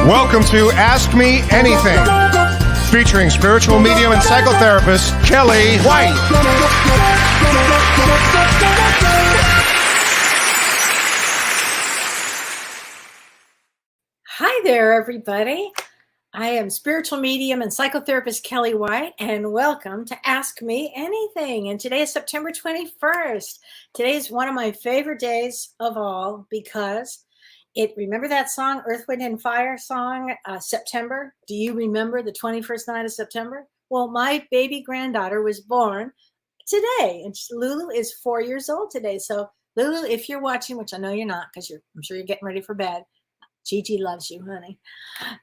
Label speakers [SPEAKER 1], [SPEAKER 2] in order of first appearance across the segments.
[SPEAKER 1] Welcome to Ask Me Anything, featuring spiritual medium and psychotherapist Kellee White.
[SPEAKER 2] Hi there, everybody. I am spiritual medium and psychotherapist Kellee White, and welcome to Ask Me Anything. And today is September 21st. Today is one of my favorite days of all because remember that song, Earth, Wind, and Fire song, September? Do you remember the 21st night of September? Well, my baby granddaughter was born today, and Lulu is 4 years old today. So Lulu, if you're watching, which I know you're not because I'm sure you're getting ready for bed, Gigi loves you, honey.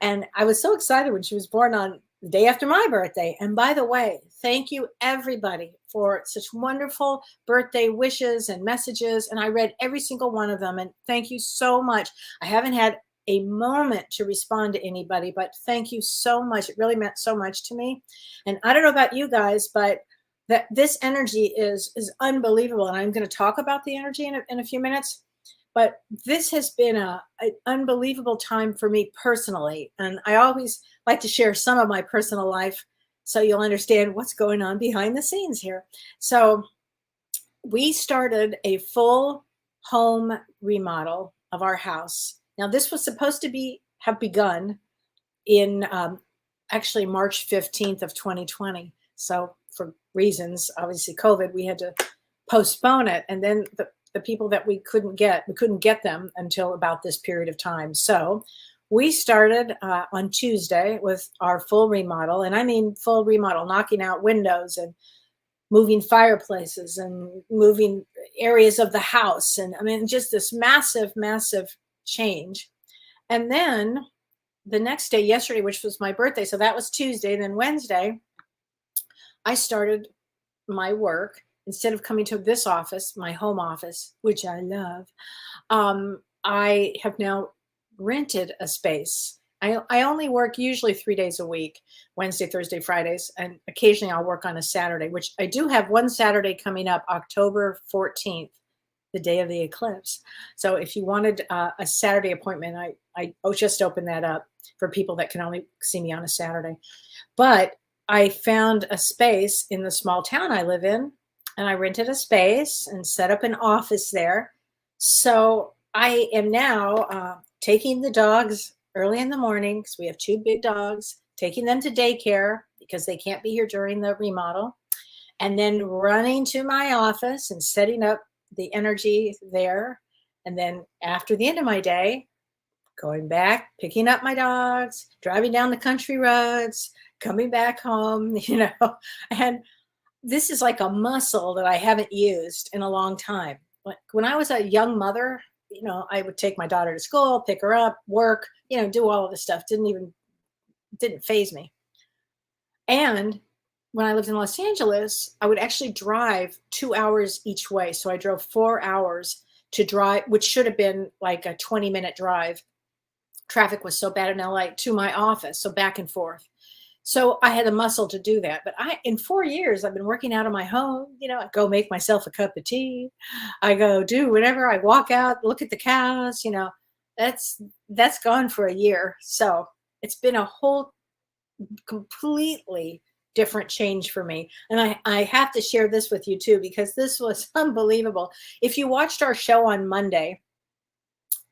[SPEAKER 2] And I was so excited when she was born on the day after my birthday. And by the way, thank you everybody for such wonderful birthday wishes and messages. And I read every single one of them. And thank you so much. I haven't had a moment to respond to anybody, but thank you so much. It really meant so much to me. And I don't know about you guys, but that this energy is unbelievable. And I'm going to talk about the energy in a few minutes. But this has been an unbelievable time for me personally. And I always like to share some of my personal life so you'll understand what's going on behind the scenes here. So we started a full home remodel of our house. Now, this was supposed to have begun in actually March 15th of 2020. So for reasons, obviously COVID, we had to postpone it. And then the people that we couldn't get them until about this period of time. So we started on Tuesday with our full remodel. And I mean full remodel, knocking out windows and moving fireplaces and moving areas of the house. And I mean, just this massive, massive change. And then the next day, yesterday, which was my birthday, so that was Tuesday. Then Wednesday, I started my work. Instead of coming to this office, my home office, which I love, I have now rented a space. I only work usually 3 days a week, Wednesday, Thursday, Fridays, and occasionally I'll work on a Saturday, which I do have one Saturday coming up, October 14th, the day of the eclipse. So if you wanted a Saturday appointment, I just opened that up for people that can only see me on a Saturday. But I found a space in the small town I live in, and I rented a space and set up an office there. So I am now taking the dogs early in the morning because we have 2 big dogs, taking them to daycare because they can't be here during the remodel, and then running to my office and setting up the energy there. And then after the end of my day, going back, picking up my dogs, driving down the country roads, coming back home, and this is like a muscle that I haven't used in a long time. When I was a young mother, I would take my daughter to school, pick her up, work, do all of this stuff. Didn't faze me. And when I lived in Los Angeles, I would actually drive 2 hours each way. So I drove 4 hours to drive, which should have been like a 20-minute drive. Traffic was so bad in LA to my office. So back and forth. So I had the muscle to do that. But in 4 years, I've been working out of my home. I go make myself a cup of tea. I go do whatever. I walk out, look at the cows. That's gone for a year. So it's been a whole completely different change for me. And I have to share this with you too, because this was unbelievable. If you watched our show on Monday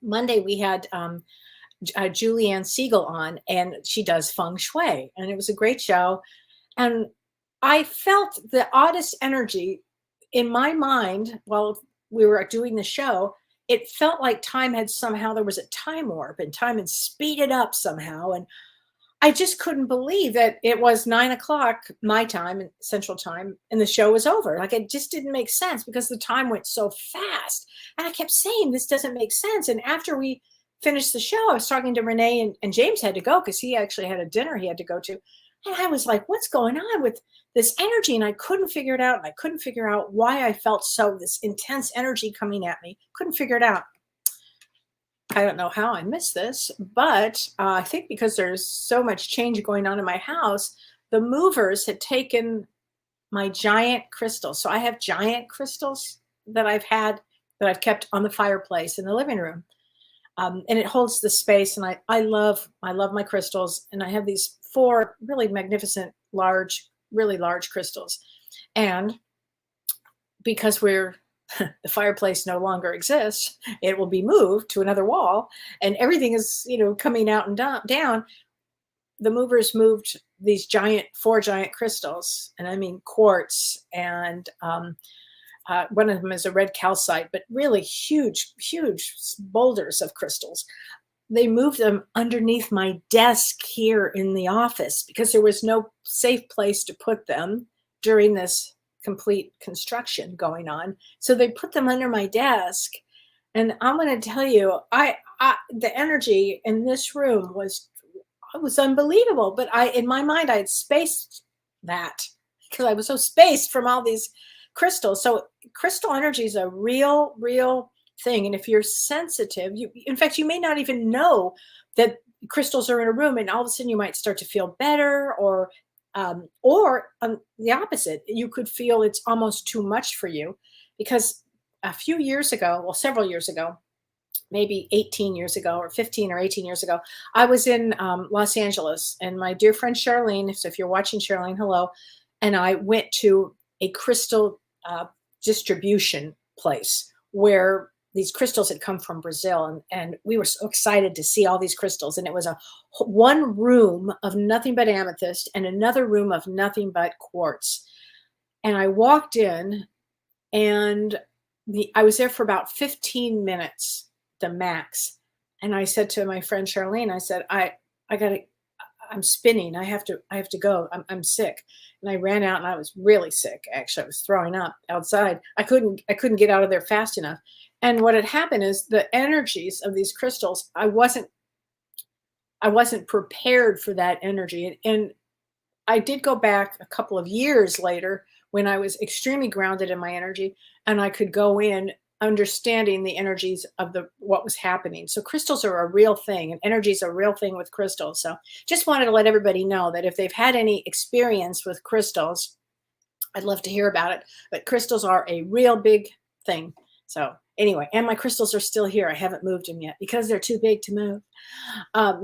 [SPEAKER 2] we had Julianne Siegel on, and she does feng shui, and it was a great show. And I felt the oddest energy in my mind while we were doing the show. It felt like there was a time warp, and time had speeded up somehow. And I just couldn't believe that it was 9:00 my time, Central Time, and the show was over. Like, it just didn't make sense because the time went so fast. And I kept saying, this doesn't make sense. And after we finished the show, I was talking to Renee, and James had to go because he actually had a dinner he had to go to. And I was like, what's going on with this energy? And I couldn't figure it out. And I couldn't figure out why I felt this intense energy coming at me. Couldn't figure it out. I don't know how I missed this, but I think because there's so much change going on in my house, the movers had taken my giant crystals. So I have giant crystals that I've kept on the fireplace in the living room. and it holds the space. And I love my crystals, and I have these 4 really magnificent, really large crystals. And because the fireplace no longer exists, it will be moved to another wall, and everything is coming out and down. The movers moved these 4 giant crystals, and I mean quartz, and one of them is a red calcite, but really huge, huge boulders of crystals. They moved them underneath my desk here in the office because there was no safe place to put them during this complete construction going on. So they put them under my desk. And I'm going to tell you, the energy in this room was unbelievable. But in my mind, I had spaced that because I was so spaced from all these crystals. So crystal energy is a real thing. And if you're sensitive, in fact, you may not even know that crystals are in a room, and all of a sudden you might start to feel better, or the opposite. You could feel it's almost too much for you, because a few years ago, well, several years ago, maybe 18 years ago or 15 or 18 years ago, I was in Los Angeles, and my dear friend Charlene, so if you're watching, Charlene, hello, and I went to a crystal distribution place where these crystals had come from Brazil, and we were so excited to see all these crystals. And it was one room of nothing but amethyst and another room of nothing but quartz. And I walked in, and I was there for about 15 minutes, the max. And I said to my friend Charlene, I said, I'm spinning. I have to go. I'm sick. And I ran out, and I was really sick. Actually, I was throwing up outside. I couldn't get out of there fast enough. And what had happened is the energies of these crystals, I wasn't prepared for that energy. And I did go back a couple of years later when I was extremely grounded in my energy, and I could go in understanding the energies of what was happening. So crystals are a real thing, and energy is a real thing with crystals. So just wanted to let everybody know that if they've had any experience with crystals, I'd love to hear about it. But crystals are a real big thing. So anyway, and my crystals are still here. I haven't moved them yet because they're too big to move.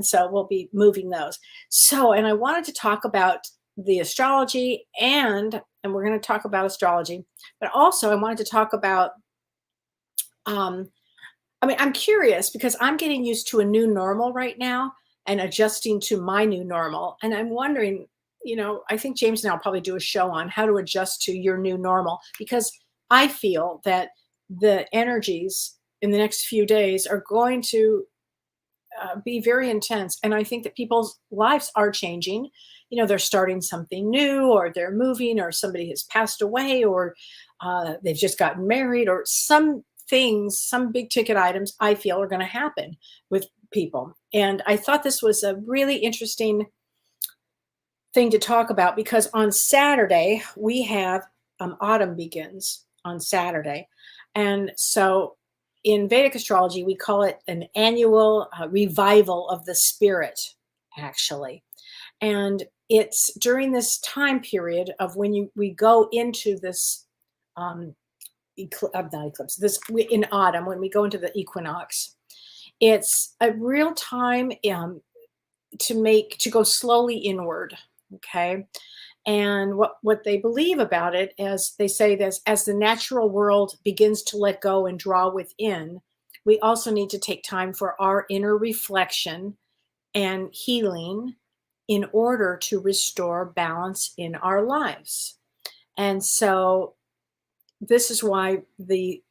[SPEAKER 2] So we'll be moving those. So, and I wanted to talk about the astrology, and we're going to talk about astrology, but also I wanted to talk about, I'm curious because I'm getting used to a new normal right now and adjusting to my new normal. And I'm wondering, I think James and I'll probably do a show on how to adjust to your new normal, because I feel that the energies in the next few days are going to be very intense. And I think that people's lives are changing. They're starting something new, or they're moving, or somebody has passed away, or they've just gotten married, or some big ticket items I feel are going to happen with people. And I thought this was a really interesting thing to talk about, because on Saturday we have autumn begins on Saturday. And so in Vedic astrology, we call it an annual revival of the spirit, actually. And it's during this time period of when we go into this in autumn, when we go into the equinox. It's a real time to go slowly inward. Okay. And what they believe about it, as they say this, as the natural world begins to let go and draw within, we also need to take time for our inner reflection and healing in order to restore balance in our lives. And so this is why the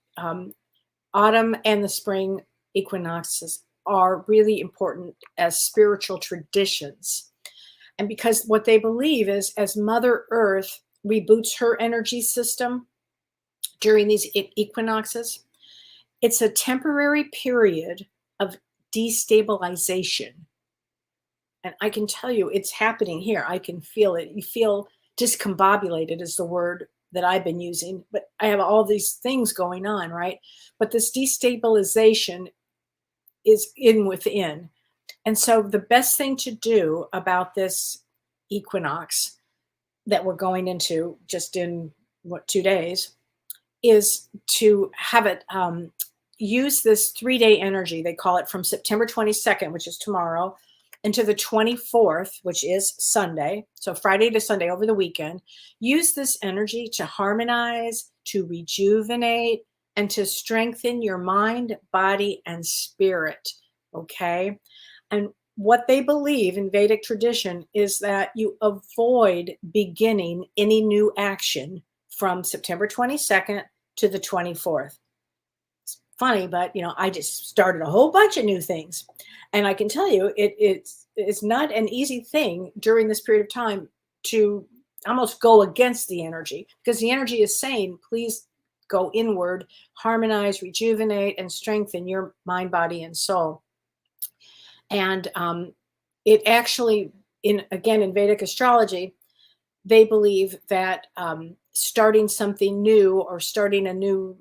[SPEAKER 2] autumn and the spring equinoxes are really important as spiritual traditions. And because what they believe is, as Mother Earth reboots her energy system during these equinoxes, it's a temporary period of destabilization. And I can tell you it's happening here. I can feel it. You feel discombobulated is the word that I've been using, but I have all these things going on, right? But this destabilization is within. And so the best thing to do about this equinox that we're going into just in 2 days is to have it, use this 3-day energy. They call it from September 22nd, which is tomorrow, into the 24th, which is Sunday. So Friday to Sunday over the weekend. Use this energy to harmonize, to rejuvenate, and to strengthen your mind, body, and spirit. Okay. And what they believe in Vedic tradition is that you avoid beginning any new action from September 22nd to the 24th. It's funny, but I just started a whole bunch of new things. And I can tell you, it's not an easy thing during this period of time to almost go against the energy, because the energy is saying, please go inward, harmonize, rejuvenate, and strengthen your mind, body, and soul. And it actually, in Vedic astrology, they believe that starting something new or starting a new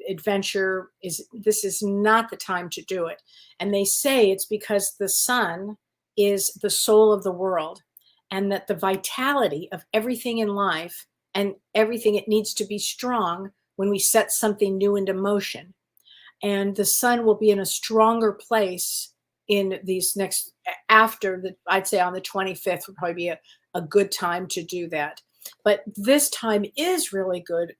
[SPEAKER 2] adventure this is not the time to do it. And they say it's because the sun is the soul of the world, and that the vitality of everything in life and everything, it needs to be strong when we set something new into motion. And the sun will be in a stronger place in these next, I'd say on the 25th would probably be a good time to do that. But this time is really good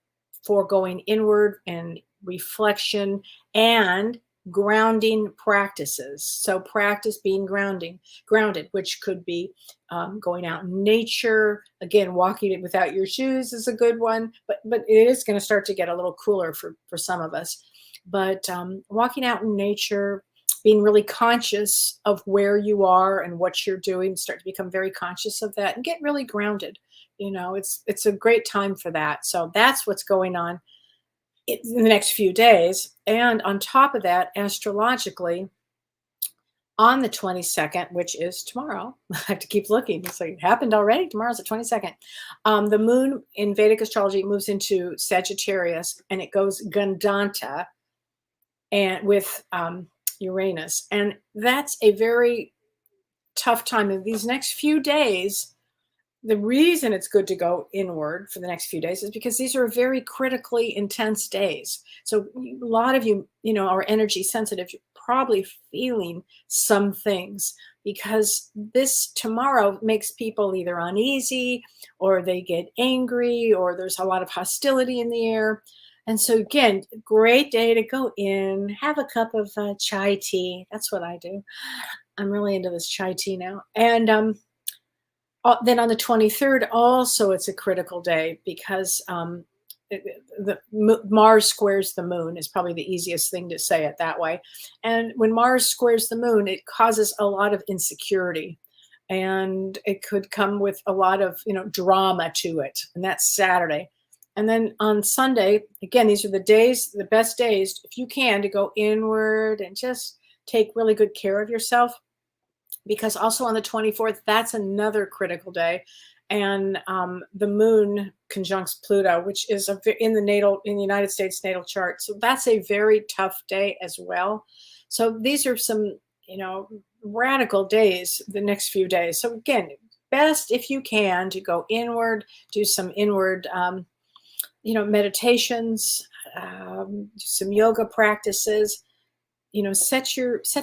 [SPEAKER 2] for going inward and reflection and grounding practices. So practice being grounded, which could be going out in nature. Again, walking it without your shoes is a good one, but it is going to start to get a little cooler for some of us. But walking out in nature, being really conscious of where you are and what you're doing, start to become very conscious of that and get really grounded. It's a great time for that. So that's what's going on in the next few days. And on top of that, astrologically, on the 22nd, which is tomorrow, I have to keep looking. It's like, it happened already. Tomorrow's the 22nd. The moon in Vedic astrology moves into Sagittarius, and it goes Gandanta and with Uranus. And that's a very tough time. In these next few days, the reason it's good to go inward for the next few days is because these are very critically intense days. So a lot of you, are energy sensitive. You're probably feeling some things, because this tomorrow makes people either uneasy or they get angry or there's a lot of hostility in the air. And so again, great day to go in, have a cup of chai tea. That's what I do. I'm really into this chai tea now. And then on the 23rd, also it's a critical day, because Mars squares the moon is probably the easiest thing to say it that way. And when Mars squares the moon, it causes a lot of insecurity, and it could come with a lot of drama to it. And that's Saturday. And then on Sunday, again, these are the best days, if you can, to go inward and just take really good care of yourself. Because also on the 24th, that's another critical day. And the moon conjuncts Pluto, which is in the United States natal chart. So that's a very tough day as well. So these are some, radical days the next few days. So again, best if you can to go inward, do some inward meditations, do some yoga practices, set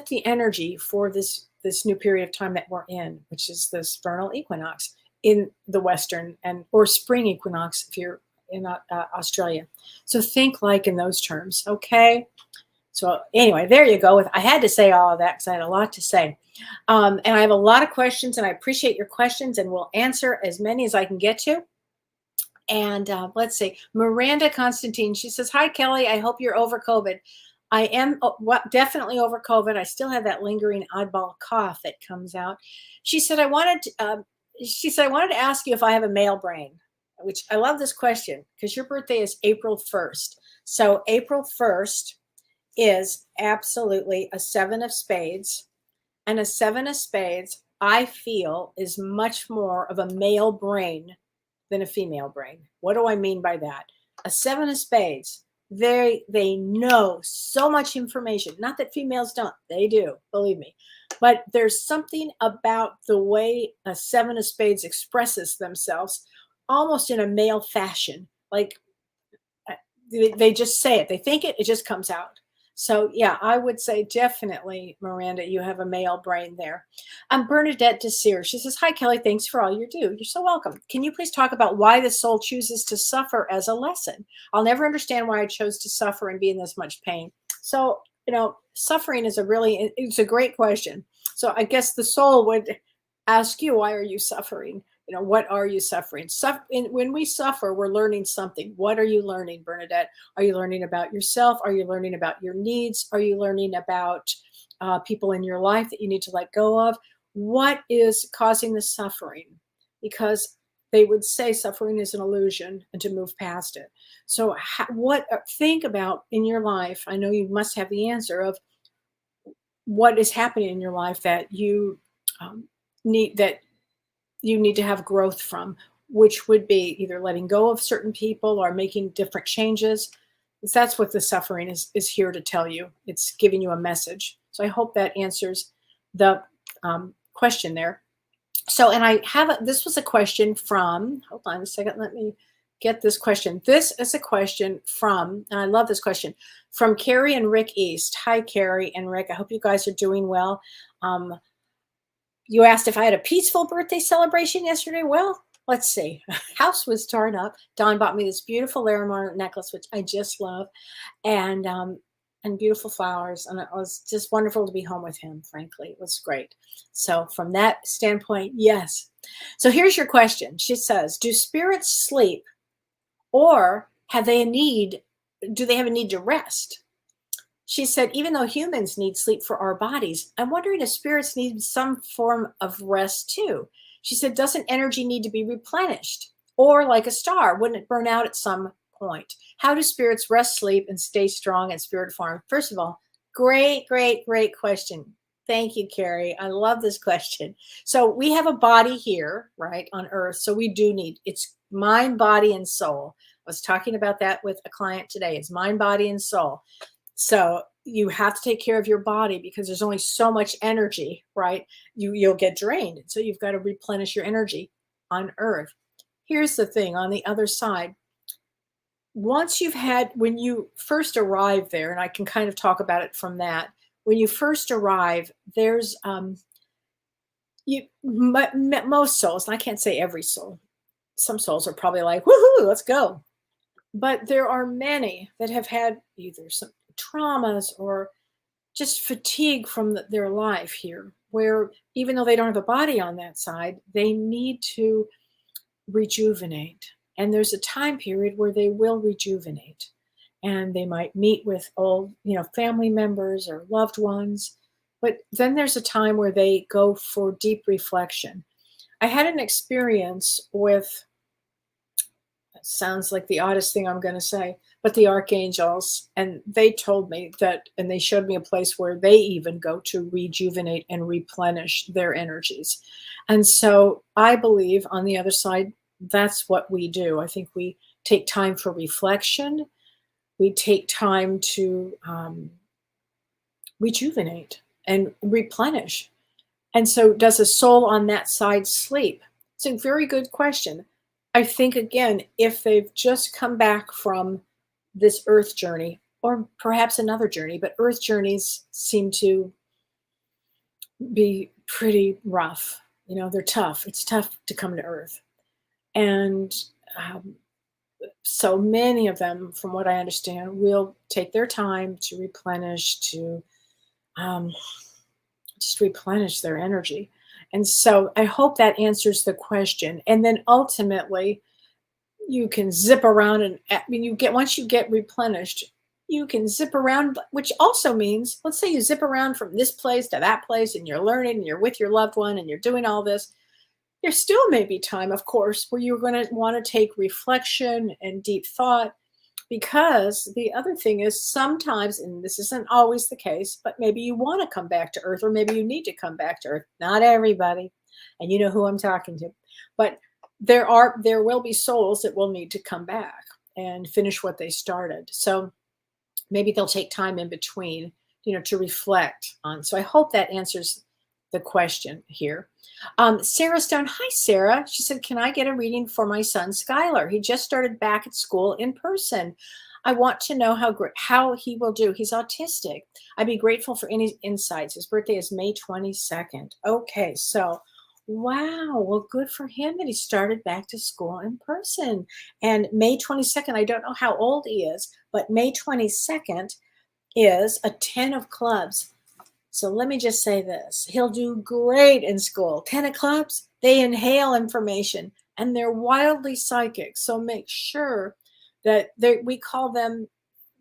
[SPEAKER 2] the energy for this new period of time that we're in, which is this vernal equinox in the Western or spring equinox if you're in Australia. So think like in those terms. Okay. So anyway, there you go. I had to say all of that because I had a lot to say. And I have a lot of questions, and I appreciate your questions, and we'll answer as many as I can get to. And let's see, Miranda Constantine, she says, "Hi, Kellee. I hope you're over COVID." I am definitely over COVID. I still have that lingering oddball cough that comes out. She said, I wanted to ask you if I have a male brain, which I love this question because your birthday is April 1st. So April 1st is absolutely a 7 of spades, and a 7 of spades, I feel, is much more of a male brain than a female brain. What do I mean by that? A 7 of spades, they know so much information. Not that females don't, they do, believe me. But there's something about the way a 7 of spades expresses themselves almost in a male fashion. Like they just say it. They think it, it just comes out. So yeah, I would say definitely, Miranda, you have a male brain there. Bernadette Desir, she says, "Hi Kelly, thanks for all you do." You're so welcome. Can you please talk about why the soul chooses to suffer as a lesson? I'll never understand why I chose to suffer and be in this much pain. So, suffering is it's a great question. So I guess the soul would ask you, why are you suffering? What are you suffering? When we suffer, we're learning something. What are you learning, Bernadette? Are you learning about yourself? Are you learning about your needs? Are you learning about people in your life that you need to let go of? What is causing the suffering? Because they would say suffering is an illusion and to move past it. So, think about in your life. I know you must have the answer of what is happening in your life that um, that you need to have growth from, which would be either letting go of certain people or making different changes. That's what the suffering is here to tell you. It's giving you a message. So I hope that answers the question there. So, and this was a question from, hold on a second, let me get this question. This is a question from, and I love this question, from Carrie and Rick East. Hi, Carrie and Rick. I hope you guys are doing well. You asked if I had a peaceful birthday celebration yesterday. Well, let's see. House was torn up. Don bought me this beautiful Larimar necklace, which I just love, and beautiful flowers. And it was just wonderful to be home with him, frankly. It was great. So from that standpoint, yes. So here's your question. She says, do spirits sleep, or do they have a need to rest? She said, even though humans need sleep for our bodies, I'm wondering if spirits need some form of rest too. She said, doesn't energy need to be replenished? Or like a star, wouldn't it burn out at some point? How do spirits rest, sleep, and stay strong in spirit form? First of all, great, great, great question. Thank you, Carrie. I love this question. So we have a body here, right, on Earth. So we do need, it's mind, body, and soul. I was talking about that with a client today. It's mind, body, and soul. So you have to take care of your body because there's only so much energy, right? You'll get drained. So you've got to replenish your energy on Earth. Here's the thing on the other side. When you first arrive there, and I can kind of talk about it from that, when you first arrive, there's most souls, and I can't say every soul. Some souls are probably like, woohoo, let's go. But there are many that have had either some traumas or just fatigue from their life here, where even though they don't have a body on that side, they need to rejuvenate. And there's a time period where they will rejuvenate. And they might meet with old, family members or loved ones. But then there's a time where they go for deep reflection. I had an experience with, sounds like the oddest thing I'm going to say, but the archangels, and they told me that, and they showed me a place where they even go to rejuvenate and replenish their energies. And so I believe on the other side, that's what we do. I think we take time for reflection. We take time to rejuvenate and replenish. And so does a soul on that side sleep? It's a very good question. I think, again, if they've just come back from this earth journey, or perhaps another journey, but earth journeys seem to be pretty rough. They're tough. It's tough to come to earth. And so many of them, from what I understand, will take their time to replenish, to just replenish their energy. And so I hope that answers the question. And then ultimately, you can zip around, and once you get replenished, you can zip around, which also means, let's say you zip around from this place to that place, and you're learning, and you're with your loved one, and you're doing all this. There still may be time, of course, where you're going to want to take reflection and deep thought, because the other thing is sometimes, and this isn't always the case, but maybe you want to come back to earth, or maybe you need to come back to earth. Not everybody, and you know who I'm talking to, but there will be souls that will need to come back and finish what they started. So maybe they'll take time in between, to reflect on. So I hope that answers the question here. Sarah Stone, hi Sarah. She said, can I get a reading for my son Skylar? He just started back at school in person. I want to know how he will do. He's autistic. I'd be grateful for any insights. His birthday is May 22nd. Okay, so wow. Well, good for him that he started back to school in person. And May 22nd, I don't know how old he is, but May 22nd is a 10 of clubs. So let me just say this. He'll do great in school. 10 of clubs, they inhale information and they're wildly psychic. So make sure that we call them,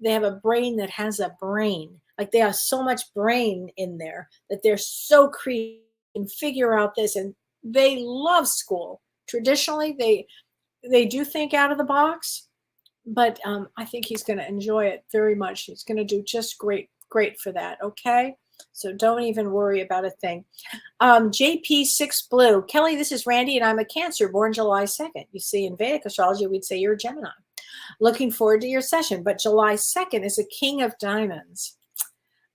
[SPEAKER 2] they have a brain that has a brain. Like they have so much brain in there that they're so creative and figure out this. And they love school. Traditionally, they do think out of the box, but I think he's going to enjoy it very much. He's going to do just great for that. Okay. So don't even worry about a thing. JP6 Blue. Kellee, this is Randy, and I'm a Cancer, born July 2nd. You see, in Vedic astrology, we'd say you're a Gemini. Looking forward to your session. But July 2nd is a King of Diamonds.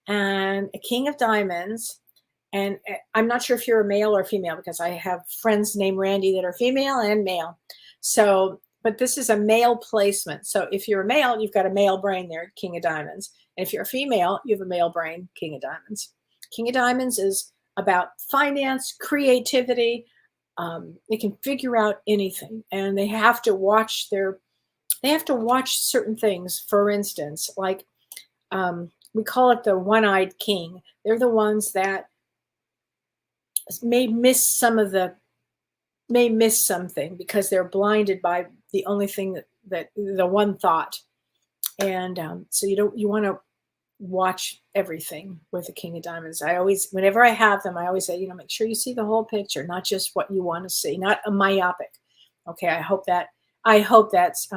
[SPEAKER 2] And a King of Diamonds. And I'm not sure if you're a male or female, because I have friends named Randy that are female and male. So, but this is a male placement. So if you're a male, you've got a male brain there, King of Diamonds. And if you're a female, you have a male brain, King of Diamonds. King of Diamonds is about finance, creativity. They can figure out anything, and they have to watch certain things. For instance, like we call it the one-eyed king. They're the ones that may miss something because they're blinded by the only thing that the one thought. And so you want to watch everything with the King of Diamonds. Whenever I have them, I always say, make sure you see the whole picture, not just what you want to see, not a myopic. Okay. I hope that's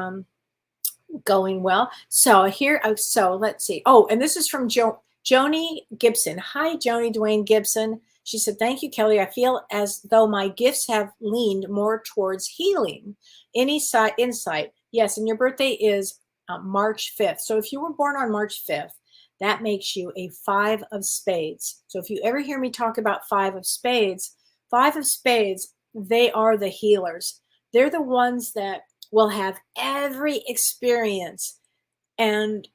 [SPEAKER 2] going well. So let's see. Oh, and this is from Joni Gibson. Hi, Joni Dwayne Gibson. She said, thank you, Kellee. I feel as though my gifts have leaned more towards healing. Any insight? Yes. And your birthday is March 5th. So if you were born on March 5th, that makes you a 5 of spades. So if you ever hear me talk about 5 of spades, they are the healers. They're the ones that will have every experience, and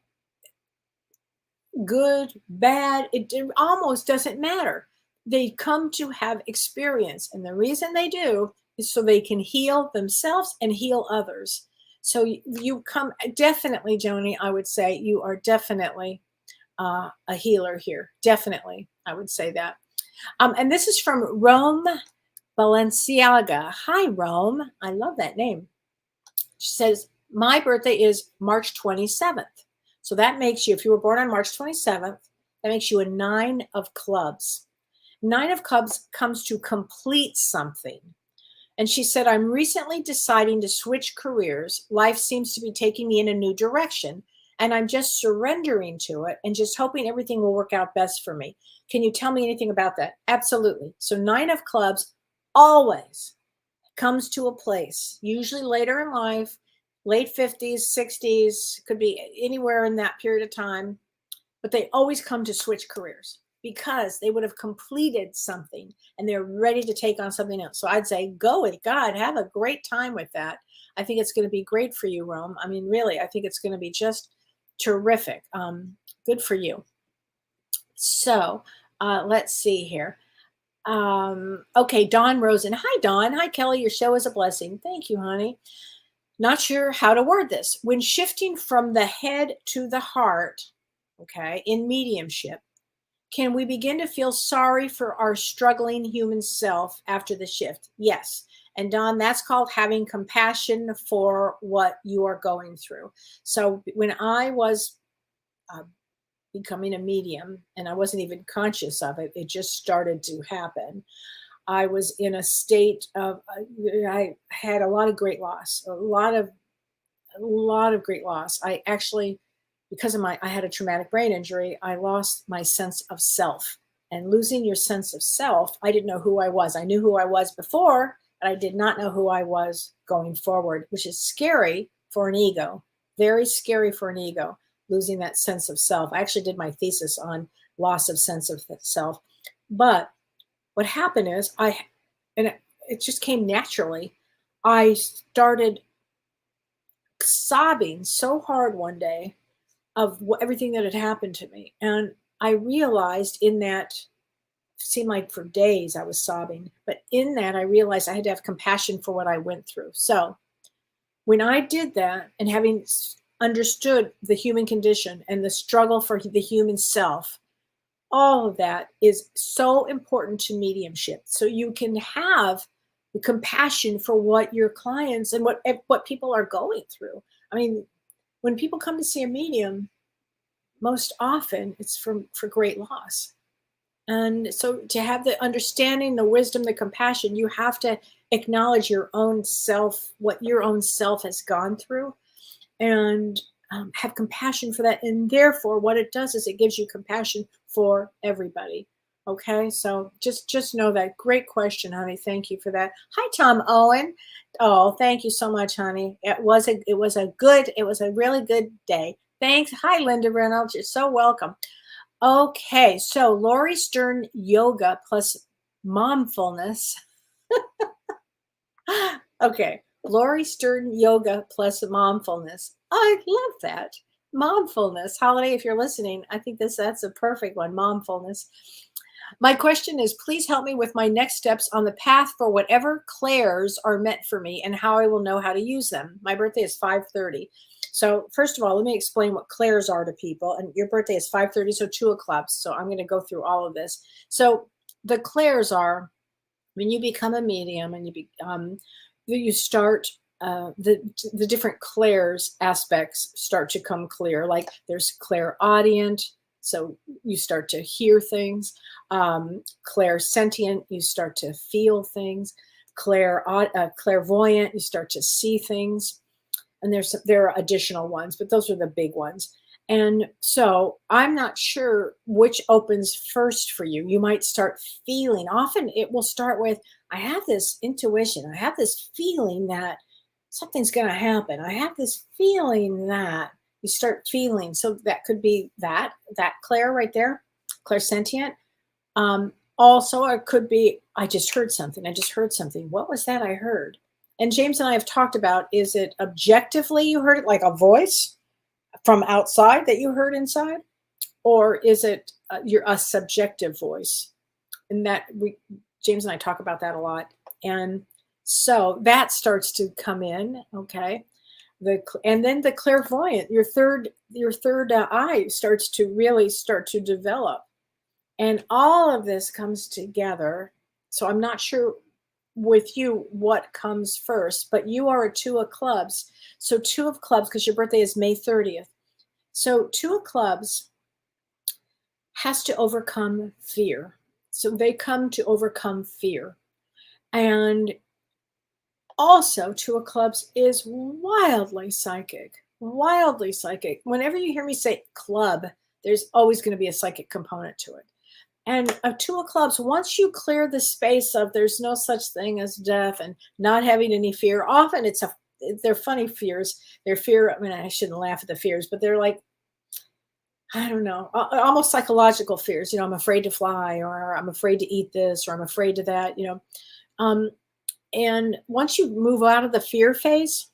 [SPEAKER 2] good, bad, it almost doesn't matter. They come to have experience. And the reason they do is so they can heal themselves and heal others. So you come, definitely, Joni, I would say you are definitely a healer here. Definitely, I would say that. And this is from Rome Balenciaga. Hi, Rome. I love that name. She says, my birthday is March 27th. So that makes you, if you were born on March 27th, that makes you a 9 of clubs. 9 of clubs comes to complete something. And she said, I'm recently deciding to switch careers. Life seems to be taking me in a new direction, and I'm just surrendering to it and just hoping everything will work out best for me. Can you tell me anything about that? Absolutely. So 9 of clubs always comes to a place, usually later in life, late 50s, 60s, could be anywhere in that period of time, but they always come to switch careers because they would have completed something and they're ready to take on something else. So I'd say, go with God, have a great time with that. I think it's going to be great for you, Rome. I mean, really, I think it's going to be just terrific. Good for you. So let's see here. Okay, Dawn Rosen. Hi, Dawn. Hi, Kellee. Your show is a blessing. Thank you, honey. Not sure how to word this. When shifting from the head to the heart, okay, in mediumship, can we begin to feel sorry for our struggling human self after the shift? Yes. And Dawn, that's called having compassion for what you are going through. So when I was becoming a medium, and I wasn't even conscious of it, it just started to happen. I was in a state of, I had a lot of great loss, a lot of great loss. I actually, because of I had a traumatic brain injury, I lost my sense of self. And losing your sense of self, I didn't know who I was. I knew who I was before, but I did not know who I was going forward, which is scary for an ego, very scary for an ego, losing that sense of self. I actually did my thesis on loss of sense of self. But what happened is it just came naturally. I started sobbing so hard one day of everything that had happened to me. And I realized in that, seemed like for days I was sobbing, but in that I realized I had to have compassion for what I went through. So when I did that, and having understood the human condition and the struggle for the human self, all of that is so important to mediumship. So you can have the compassion for what your clients and what people are going through. I mean, when people come to see a medium, most often it's for great loss. And so to have the understanding, the wisdom, the compassion, you have to acknowledge your own self, what your own self has gone through, and have compassion for that. And therefore, what it does is it gives you compassion for everybody. Okay, so just know that. Great question, honey. Thank you for that. Hi, Tom Owen. Oh, thank you so much, honey. It was a really good day. Thanks. Hi, Linda Reynolds. You're so welcome. Okay, so Lori Stern yoga plus momfulness. Okay, Lori Stern yoga plus momfulness. I love that. Momfulness. Holiday, if you're listening, I think that's a perfect one. Momfulness. My question is, please help me with my next steps on the path for whatever clairs are meant for me and how I will know how to use them. My birthday is 5:30. So first of all, let me explain what clairs are to people. And your birthday is 5:30, so 2 of clubs. So I'm going to go through all of this. So the clairs are when you become a medium and you start the different clairs aspects start to come clear. Like there's clairaudient, so you start to hear things. Clairsentient, you start to feel things. Clairvoyant, you start to see things. And there are additional ones, but those are the big ones. And so I'm not sure which opens first for you. You might start feeling. Often it will start with, I have this intuition. I have this feeling that something's going to happen. I have this feeling that you start feeling. So that could be that clair right there, clairsentient. Also, it could be, I just heard something. What was that I heard? And James and I have talked about, is it objectively you heard it, like a voice from outside that you heard inside? Or is it a subjective voice? And that James and I talk about that a lot. And so that starts to come in, okay? And then the clairvoyant, your third eye starts to develop. And all of this comes together. So I'm not sure with you what comes first, but you are a 2 of clubs. So 2 of clubs, because your birthday is May 30th. So 2 of clubs has to overcome fear. So they come to overcome fear. And also 2 of clubs is wildly psychic. Whenever you hear me say club, there's always going to be a psychic component to it. And a 2 of clubs, once you clear the space of there's no such thing as death and not having any fear, often they're funny fears. They're fear, I mean, I shouldn't laugh at the fears, but they're like, I don't know, almost psychological fears. I'm afraid to fly, or I'm afraid to eat this, or I'm afraid of that, And once you move out of the fear phase,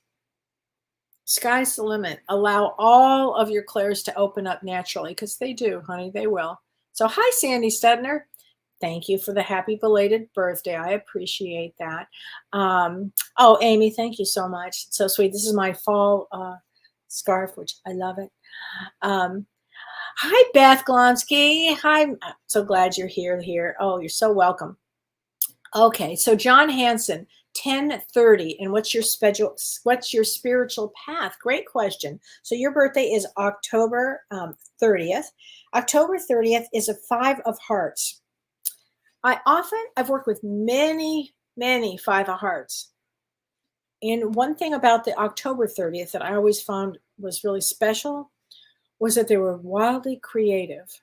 [SPEAKER 2] sky's the limit. Allow all of your clairs to open up naturally, because they do, honey, they will. So hi, Sandy Stedner. Thank you for the happy belated birthday. I appreciate that. Oh, Amy, thank you so much. It's so sweet. This is my fall scarf, which I love it. Hi, Beth Glonsky. Hi, I'm so glad you're here. Oh, you're so welcome. Okay, so John Hanson, 10:30, and what's your spiritual path? Great question. So your birthday is October 30th. October 30th is a 5 of hearts. I've worked with many 5 of hearts. And one thing about the October 30th that I always found was really special was that they were wildly creative.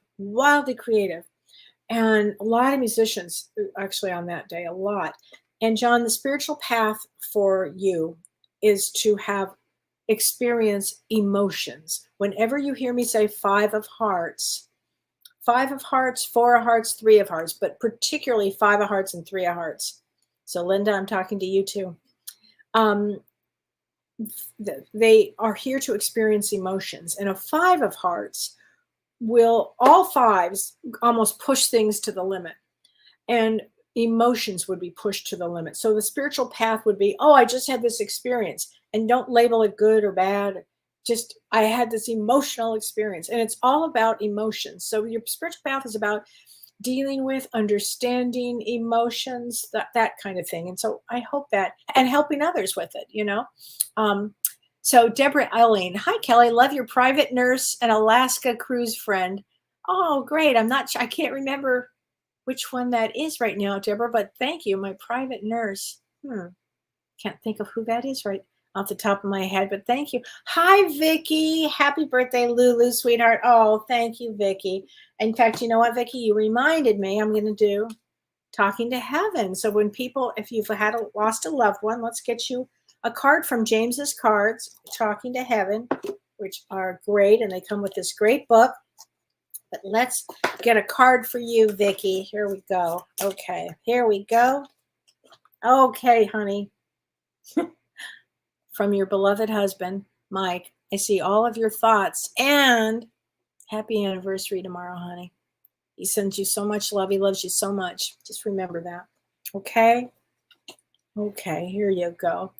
[SPEAKER 2] And a lot of musicians actually on that day, a lot. And John, the spiritual path for you is to experience emotions. Whenever you hear me say 5 of hearts, 4 of hearts, 3 of hearts, but particularly 5 of hearts and 3 of hearts. So Linda, I'm talking to you too. they are here to experience emotions. And a 5 of hearts will, all fives almost push things to the limit. And emotions would be pushed to the limit. So the spiritual path would be, oh, I just had this experience, and don't label it good or bad. Just, I had this emotional experience, and it's all about emotions. So your spiritual path is about dealing with, understanding emotions, that kind of thing. And so I hope that, and helping others with it, you know. Um, so Deborah Elling, hi Kelly, love your private nurse and Alaska cruise friend. Oh, great. I can't remember which one that is right now, Deborah, but thank you. My private nurse. Can't think of who that is right off the top of my head, but thank you. Hi, Vicky. Happy birthday, Lulu, sweetheart. Oh, thank you, Vicky. In fact, you know what, Vicky? You reminded me I'm going to do Talking to Heaven. So when people, if you've lost a loved one, let's get you a card from James's Cards, Talking to Heaven, which are great, and they come with this great book. But let's get a card for you, Vicky. Here we go. Okay, here we go. Okay, honey. From your beloved husband, Mike, I see all of your thoughts, and happy anniversary tomorrow, honey. He sends you so much love. He loves you so much. Just remember that. Okay? Okay, here you go.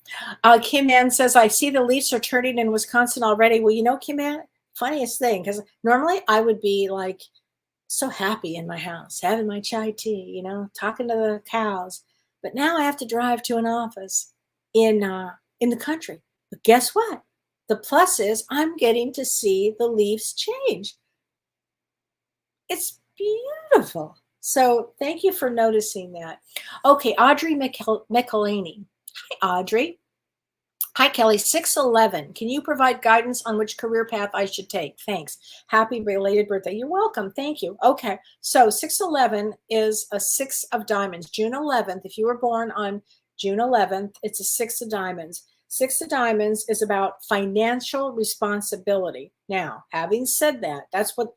[SPEAKER 2] Kim Ann says, I see the leaves are turning in Wisconsin already. Well, you know, Kim Ann, funniest thing, because normally I would be like so happy in my house, having my chai tea, you know, talking to the cows. But now I have to drive to an office in the country. But guess what? The plus is I'm getting to see the leaves change. It's beautiful. So thank you for noticing that. Okay, Audrey McElhaney. Hi, Audrey. Hi, Kelly. 611. Can you provide guidance on which career path I should take? Thanks. Happy belated birthday. You're welcome. Thank you. Okay. So 611 is a 6 of diamonds. June 11th, if you were born on June 11th, it's a 6 of diamonds. 6 of diamonds is about financial responsibility. Now, having said that, that's what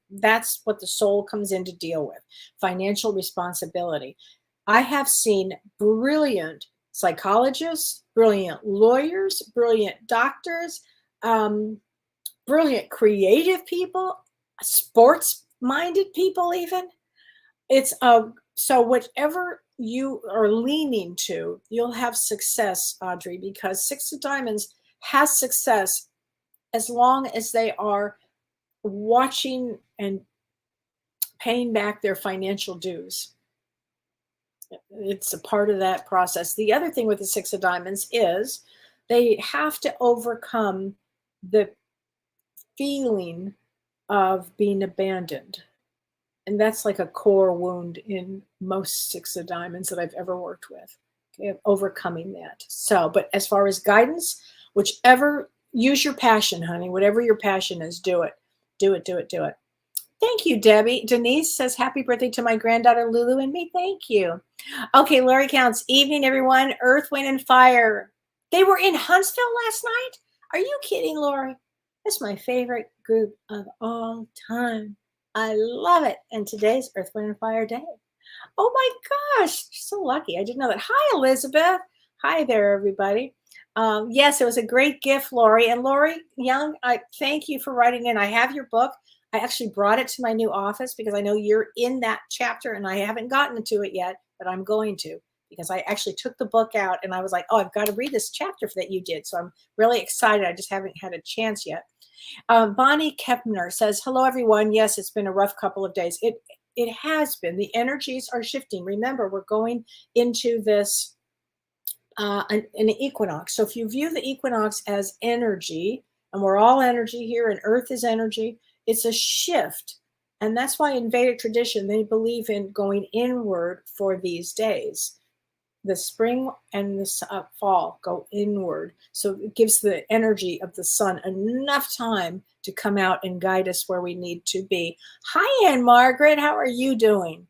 [SPEAKER 2] the soul comes in to deal with. Financial responsibility. I have seen brilliant psychologists, brilliant lawyers, brilliant doctors, brilliant creative people, sports-minded people even. It's so whatever you are leaning to, you'll have success, Audrey, because 6 of diamonds has success as long as they are watching and paying back their financial dues. It's a part of that process. The other thing with the 6 of diamonds is they have to overcome the feeling of being abandoned. And that's like a core wound in most 6 of diamonds that I've ever worked with. Okay, overcoming that. So, but as far as guidance, whichever, use your passion, honey. Whatever your passion is, do it. Do it, do it, do it. Thank you, Debbie. Denise says, happy birthday to my granddaughter, Lulu, and me. Thank you. Okay, Lori counts. Evening, everyone. Earth, Wind, and Fire. They were in Huntsville last night? Are you kidding, Lori? That's my favorite group of all time. I love it. And today's Earth, Wind, and Fire Day. Oh my gosh, so lucky. I didn't know that. Hi, Elizabeth. Hi there, everybody. Yes, it was a great gift, Lori. And Lori Young, I thank you for writing in. I have your book. I actually brought it to my new office because I know you're in that chapter and I haven't gotten to it yet, but I'm going to, because I actually took the book out and I was like, oh, I've got to read this chapter that you did. So I'm really excited. I just haven't had a chance yet. Bonnie Kepner says, hello, everyone. Yes, it's been a rough couple of days. It has been. The energies are shifting. Remember, we're going into this an equinox. So if you view the equinox as energy, and we're all energy here, and Earth is energy, it's a shift. And that's why in Vedic tradition, they believe in going inward for these days. The spring and the fall go inward. So it gives the energy of the sun enough time to come out and guide us where we need to be. Hi, Ann Margaret. How are you doing?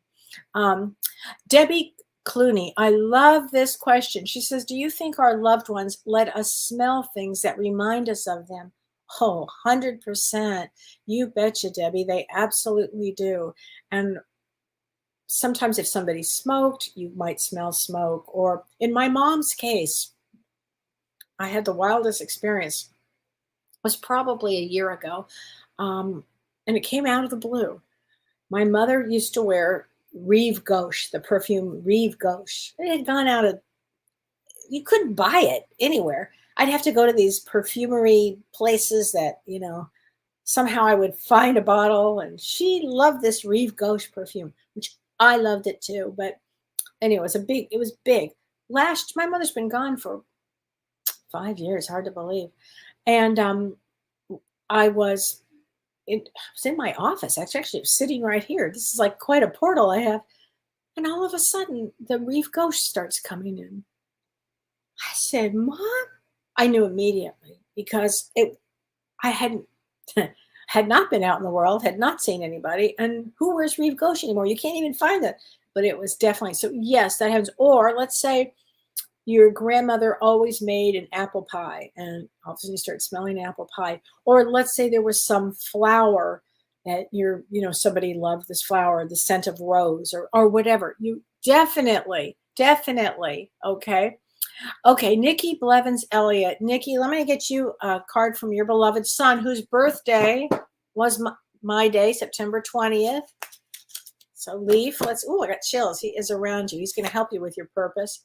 [SPEAKER 2] Debbie Clooney, I love this question. She says, do you think our loved ones let us smell things that remind us of them? Oh, 100%. You betcha, Debbie. They absolutely do. And sometimes if somebody smoked, you might smell smoke. Or in my mom's case, I had the wildest experience. It was probably a year ago, and it came out of the blue. My mother used to wear Rive Gauche, the perfume Rive Gauche. It had gone out of, you couldn't buy it anywhere. I'd have to go to these perfumery places that, somehow I would find a bottle, and she loved this Rive Gauche perfume, which I loved it too. But anyway, it was big. My mother's been gone for 5 years, hard to believe. And I was I was in my office. Actually, I was sitting right here. This is like quite a portal I have. And all of a sudden, the Rive Gauche starts coming in. I said, Mom, I knew immediately because I hadn't had not been out in the world, had not seen anybody, and who wears Rive Gauche anymore? You can't even find it. But it was definitely so. Yes, that happens. Or let's say your grandmother always made an apple pie, and all of a sudden you start smelling apple pie. Or let's say there was some flower that somebody loved this flower, the scent of rose, or whatever. You definitely, okay. Okay, Nikki Blevins Elliott. Nikki, let me get you a card from your beloved son, whose birthday was my day, September 20th. So Leaf, I got chills. He is around you. He's going to help you with your purpose.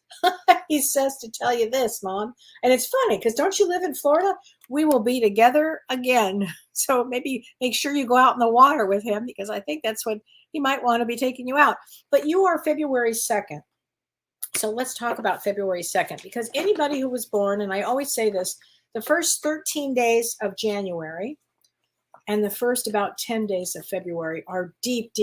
[SPEAKER 2] He says to tell you this, Mom. And it's funny because don't you live in Florida? We will be together again. So maybe make sure you go out in the water with him, because I think that's what he might want to be taking you out. But you are February 2nd. So let's talk about February 2nd, because anybody who was born, and I always say this, the first 13 days of January and the first about 10 days of February are deep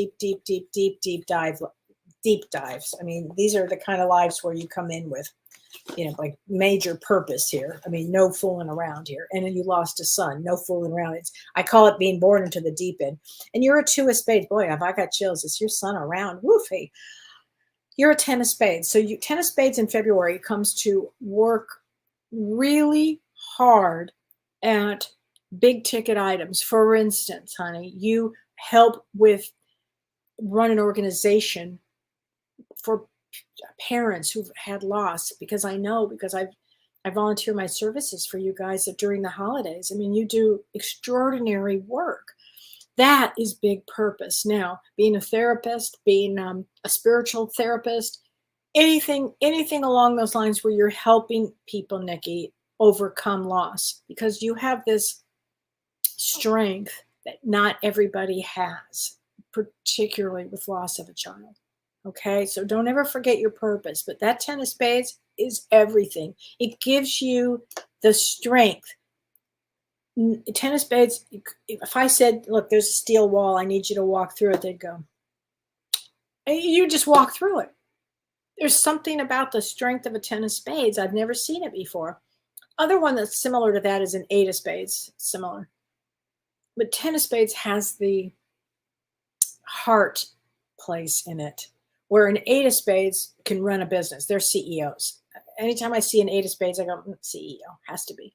[SPEAKER 2] dives. I mean, these are the kind of lives where you come in with, like major purpose here. I mean, no fooling around here. And then you lost a son, no fooling around. I call it being born into the deep end. And you're a 2 of spades. Boy, have I got chills. Is your son around? Woofy. You're a 10 of spades. So 10 of spades in February comes to work really hard at big ticket items. For instance, honey, you help run an organization for parents who've had loss, because I volunteer my services for you guys during the holidays. I mean, you do extraordinary work. That is big purpose. Now, being a therapist, being a spiritual therapist, anything along those lines where you're helping people, Nikki, overcome loss, because you have this strength that not everybody has, particularly with loss of a child. Okay, so don't ever forget your purpose. But that 10 of spades is everything. It gives you the strength. 10 of spades, if I said, look, there's a steel wall, I need you to walk through it, they'd go, you just walk through it. There's something about the strength of a 10 of spades. I've never seen it before. Other one that's similar to that is an 8 of spades, similar. But 10 of spades has the heart place in it, where an 8 of spades can run a business. They're CEOs. Anytime I see an 8 of spades, I go, CEO, has to be.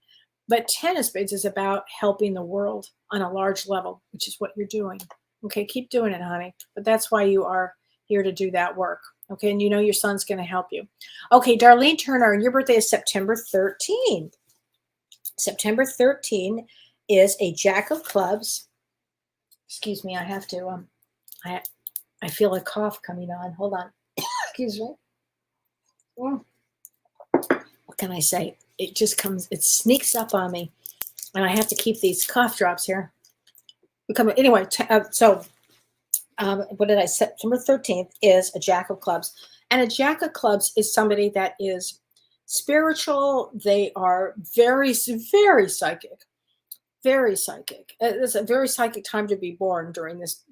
[SPEAKER 2] But 10 of spades is about helping the world on a large level, which is what you're doing. Okay, keep doing it, honey. But that's why you are here to do that work. Okay, and your son's going to help you. Okay, Darlene Turner, your birthday is September 13th. September 13 is a Jack of Clubs. Excuse me, I have to, I feel a cough coming on. Hold on. Excuse me. What can I say? It just comes, it sneaks up on me, and I have to keep these cough drops here. Anyway, what did I say? September 13th is a Jack of Clubs. And a Jack of Clubs is somebody that is spiritual. They are very, very psychic. Very psychic. It's a very psychic time to be born during this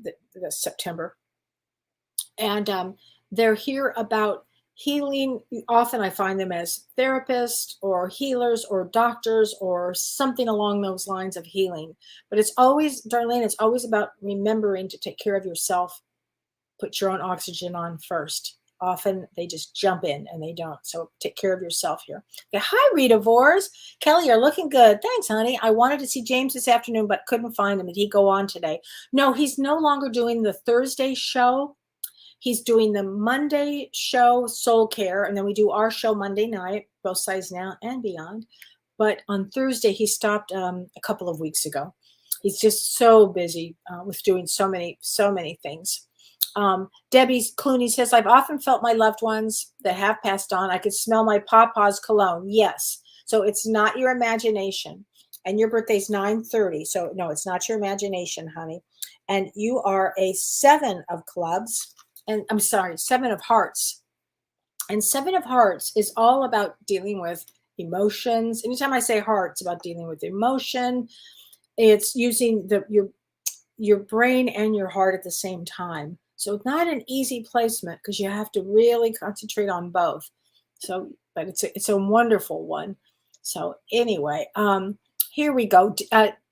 [SPEAKER 2] September. And they're here about healing. Often I find them as therapists or healers or doctors or something along those lines of healing. But it's always, Darlene, it's always about remembering to take care of yourself. Put your own oxygen on first. Often they just jump in and they don't. So take care of yourself here. Okay. Hi, Rita Vores. Kelly, you're looking good. Thanks, honey. I wanted to see James this afternoon, but couldn't find him. Did he go on today? No, he's no longer doing the Thursday show. He's doing the Monday show, Soul Care, and then we do our show Monday night, Both Sides Now and Beyond. but on Thursday, he stopped a couple of weeks ago. He's just so busy with doing so many things. Debbie Clooney says, I've often felt my loved ones that have passed on. I could smell my papa's cologne. Yes. So it's not your imagination. And your birthday's 9/30. So no, it's not your imagination, honey. And you are a 7 of clubs. And I'm sorry, 7 of hearts. And 7 of hearts is all about dealing with emotions. Anytime I say heart, it's about dealing with emotion. It's using your brain and your heart at the same time. So it's not an easy placement because you have to really concentrate on both. So, but it's a wonderful one. So anyway, here we go.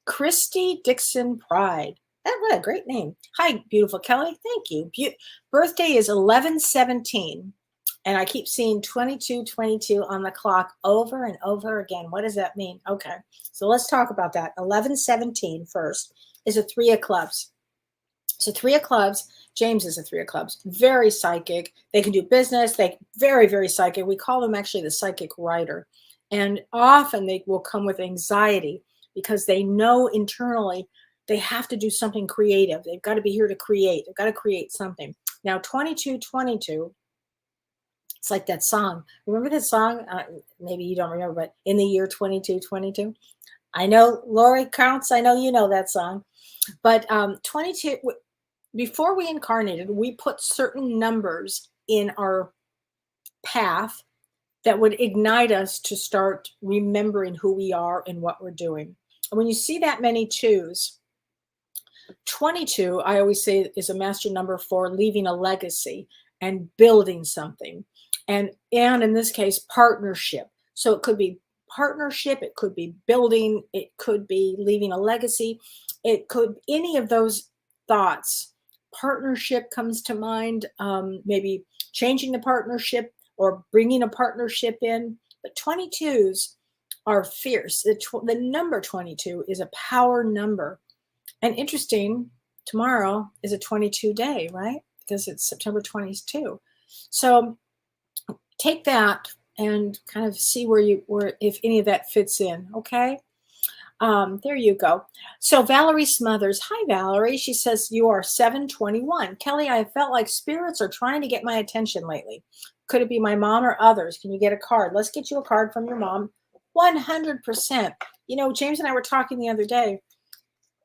[SPEAKER 2] Christy Dixon Pride. What a great name. Hi, beautiful Kelly. Thank you. Birthday is 11/17. And I keep seeing 22/22 on the clock over and over again. What does that mean? Okay, so let's talk about that. 11/17 first is a 3 of clubs. So 3 of clubs, James is a 3 of clubs, very psychic. They can do business. They very psychic. We call them actually the psychic writer. And often they will come with anxiety because they know internally they have to do something creative. They've got to be here to create. They've got to create something. Now 22/22. It's like that song. Remember that song? Maybe you don't remember, but in the year 2222. I know Lori Counts. I know you know that song. But 22, before we incarnated, we put certain numbers in our path that would ignite us to start remembering who we are and what we're doing. And when you see that many 2s, 22, I always say, is a master number for leaving a legacy and building something. And in this case, partnership. So it could be partnership, it could be building, it could be leaving a legacy, it could any of those thoughts. Partnership comes to mind, maybe changing the partnership or bringing a partnership in. But 22s are fierce. The number 22 is a power number. And interesting, tomorrow is a 22 day, right? Because it's September 22. So take that and kind of see where if any of that fits in. Okay. There you go. So Valerie Smothers. Hi, Valerie. She says, you are 7/21. Kelly, I felt like spirits are trying to get my attention lately. Could it be my mom or others? Can you get a card? Let's get you a card from your mom. 100%. You know, James and I were talking the other day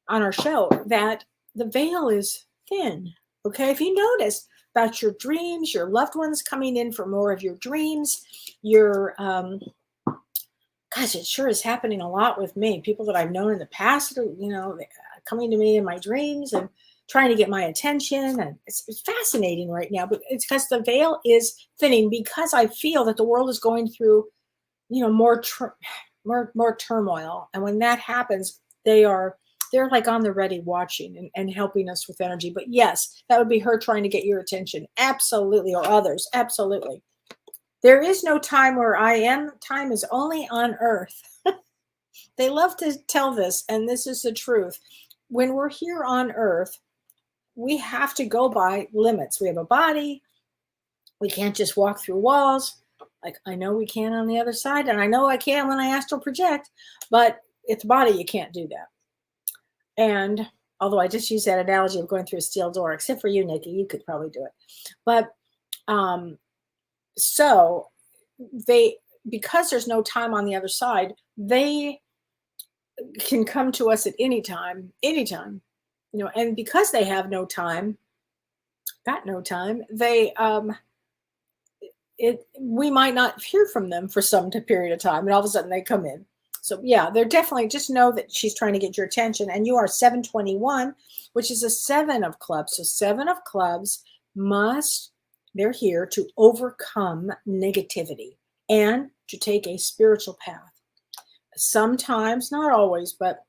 [SPEAKER 2] on our show that the veil is thin. Okay. If you notice about your dreams, your loved ones coming in for more of your dreams, gosh, it sure is happening a lot with me. People that I've known in the past, coming to me in my dreams and trying to get my attention. And it's fascinating right now, but it's because the veil is thinning, because I feel that the world is going through, more turmoil. And when that happens, they're like on the ready watching and helping us with energy. But yes, that would be her trying to get your attention. Absolutely. Or others. Absolutely. There is no time where I am. Time is only on earth. They love to tell this, and this is the truth. When we're here on earth, we have to go by limits. We have a body. We can't just walk through walls. Like I know we can on the other side, and I know I can when I astral project, but it's body, you can't do that. And although I just use that analogy of going through a steel door, except for you, Nikki, you could probably do it. But so because there's no time on the other side, they can come to us at any time, and because they have no time, they, we might not hear from them for some period of time, and all of a sudden they come in. So yeah, they're definitely, just know that she's trying to get your attention, and you are 7/21, which is a 7 of clubs. So 7 of clubs they're here to overcome negativity and to take a spiritual path. Sometimes, not always, but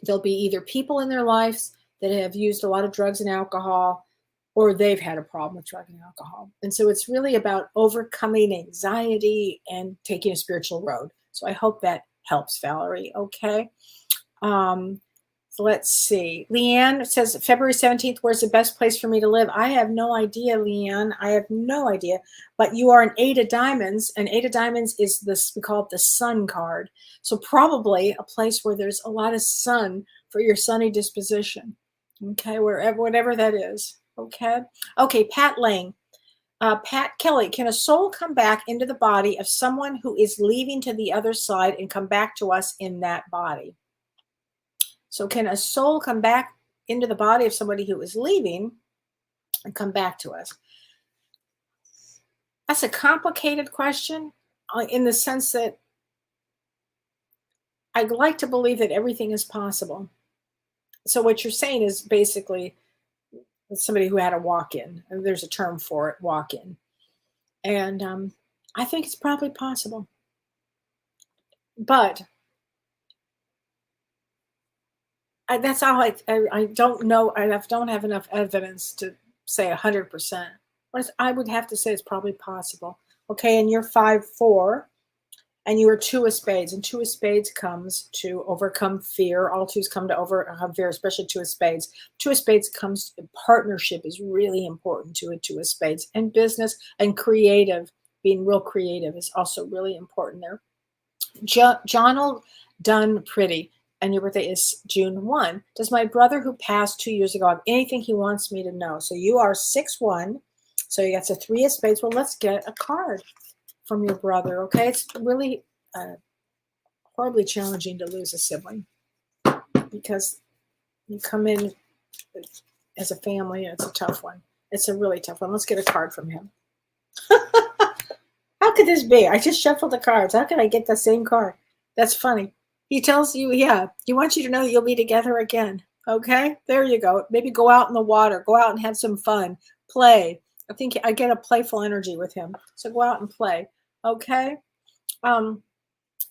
[SPEAKER 2] there'll be either people in their lives that have used a lot of drugs and alcohol, or they've had a problem with drug and alcohol. And so it's really about overcoming anxiety and taking a spiritual road. So I hope that helps, Valerie. Okay. let's see. Leanne says February 17th, where's the best place for me to live? I have no idea, Leanne. I have no idea. But you are an 8 of diamonds, and 8 of diamonds is this, we call it the sun card. So probably a place where there's a lot of sun for your sunny disposition. Okay, wherever, whatever that is. Okay. Okay, Pat Lang. Pat Kellee, can a soul come back into the body of someone who is leaving to the other side and come back to us in that body? So can a soul come back into the body of somebody who is leaving and come back to us? That's a complicated question in the sense that I'd like to believe that everything is possible. So what you're saying is basically somebody who had a walk-in, and there's a term for it, walk-in. And I think it's probably possible. But that's all I don't know. I don't have enough evidence to say 100%. But I would have to say it's probably possible. Okay, and you're 5'4", and you are 2 of spades, and 2 of spades comes to overcome fear. All 2s come to overcome fear, especially 2 of spades. 2 of spades comes, partnership is really important to a 2 of spades, and business and creative, being real creative is also really important there. Jonald Dunn Pretty, and your birthday is June 1. Does my brother who passed 2 years ago have anything he wants me to know? So you are 6'1", so you got the 3 of spades. Well, let's get a card from your brother, okay? It's really horribly challenging to lose a sibling because you come in as a family, and it's a tough one. It's a really tough one. Let's get a card from him. How could this be? I just shuffled the cards. How could I get the same card? That's funny. He tells you, yeah, he wants you to know that you'll be together again. Okay, there you go. Maybe go out in the water. Go out and have some fun. Play. I think I get a playful energy with him. So go out and play. Okay.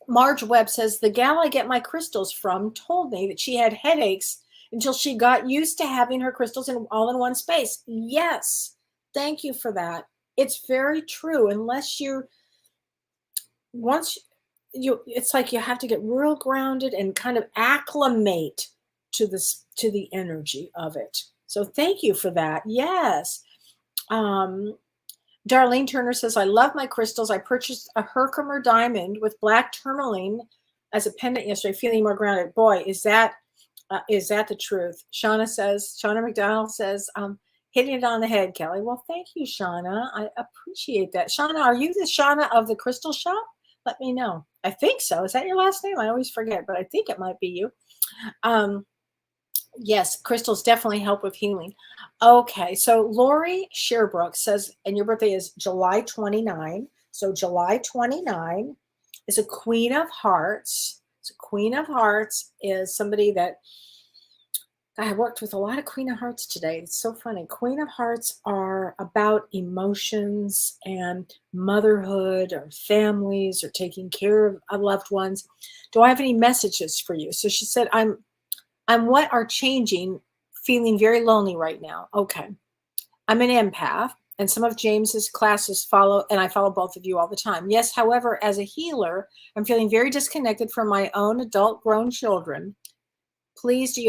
[SPEAKER 2] Marge Webb says, the gal I get my crystals from told me that she had headaches until she got used to having her crystals all in one space. Yes. Thank you for that. It's very true. Unless it's like you have to get real grounded and kind of acclimate to the energy of it. So thank you for that. Yes. Darlene Turner says, I love my crystals. I purchased a Herkimer diamond with black tourmaline as a pendant yesterday, feeling more grounded. Boy, is that the truth? Shauna McDonald says, hitting it on the head, Kellee. Well, thank you, Shauna. I appreciate that. Shauna, are you the Shauna of the crystal shop? Let me know. I think so. Is that your last name? I always forget, but I think it might be you. Yes, crystals definitely help with healing. Okay, so Lori Sherbrook says, and your birthday is July 29. So July 29 is a Queen of Hearts. So Queen of Hearts is somebody that I worked with a lot of Queen of Hearts today. It's so funny. Queen of Hearts are about emotions and motherhood or families or taking care of loved ones. Do I have any messages for you? So she said, I'm what are changing, feeling very lonely right now. Okay. I'm an empath, and some of James's classes follow, and I follow both of you all the time. Yes, however, as a healer, I'm feeling very disconnected from my own adult grown children. Please, do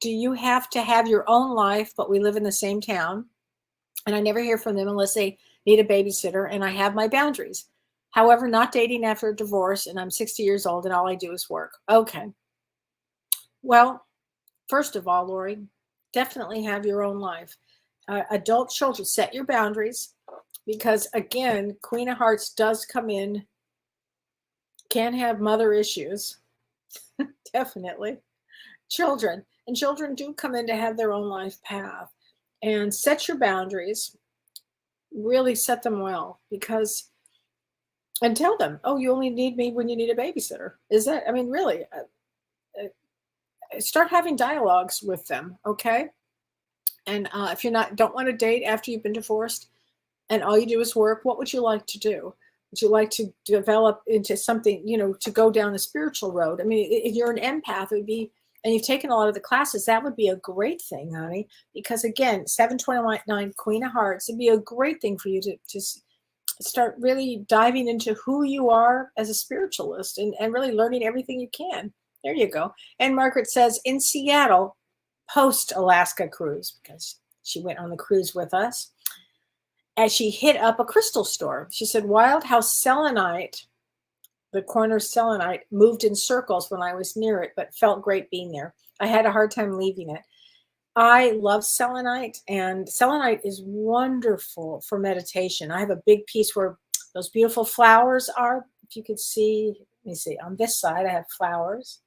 [SPEAKER 2] you have to have your own life, but we live in the same town, and I never hear from them unless they need a babysitter, and I have my boundaries. However, not dating after a divorce, and I'm 60 years old, and all I do is work. Okay. Well, first of all, Lori, definitely have your own life. Adult children, set your boundaries because, again, Queen of Hearts does come in, can have mother issues, definitely. Children do come in to have their own life path, and set your boundaries, really set them well, because, and tell them, oh, you only need me when you need a babysitter. Is that, I mean, really, start having dialogues with them, okay? And if don't want to date after you've been divorced and all you do is work, what would you like to do? Would you like to develop into something, to go down the spiritual road? I mean, if you're an empath, it would be, and you've taken a lot of the classes, that would be a great thing, honey. Because again, 729 Queen of Hearts, it'd be a great thing for you to start really diving into who you are as a spiritualist and really learning everything you can. There you go. And Margaret says, in Seattle, post-Alaska cruise, because she went on the cruise with us, as she hit up a crystal store. She said, wild how selenite, the corner selenite, moved in circles when I was near it, but felt great being there. I had a hard time leaving it. I love selenite, and selenite is wonderful for meditation. I have a big piece where those beautiful flowers are. If you could see, let me see, on this side, I have flowers.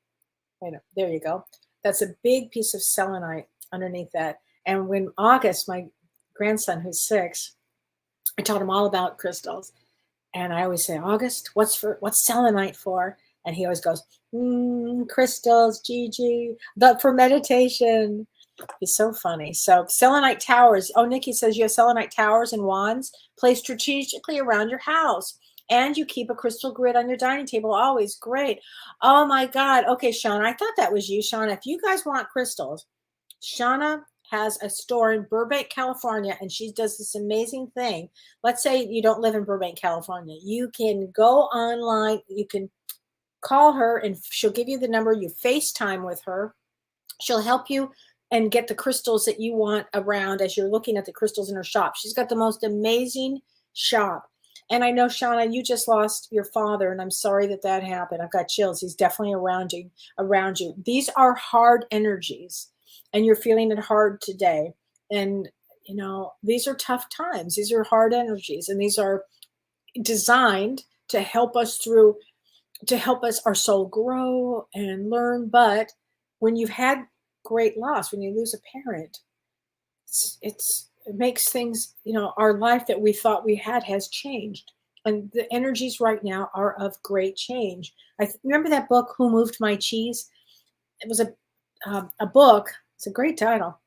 [SPEAKER 2] There you go. That's a big piece of selenite underneath that. And when August, my grandson, who's 6, I taught him all about crystals. And I always say, August, what's selenite for? And he always goes, crystals, Gigi, for meditation. He's so funny. So selenite towers. Oh, Nikki says you have selenite towers and wands placed strategically around your house. And you keep a crystal grid on your dining table. Always great. Oh my God. Okay, Shauna, I thought that was you, Shauna. If you guys want crystals, Shauna has a store in Burbank, California, and she does this amazing thing. Let's say you don't live in Burbank, California. You can go online. You can call her and she'll give you the number. You FaceTime with her. She'll help you and get the crystals that you want around as you're looking at the crystals in her shop. She's got the most amazing shop. And I know, Shauna, you just lost your father, and I'm sorry that happened. I've got chills. He's definitely around you. These are hard energies, and you're feeling it hard today. And, these are tough times. These are hard energies, and these are designed to help us our soul grow and learn. But when you've had great loss, when you lose a parent, it makes things, our life that we thought we had has changed. And the energies right now are of great change. I remember that book, Who Moved My Cheese? It was a book. It's a great title,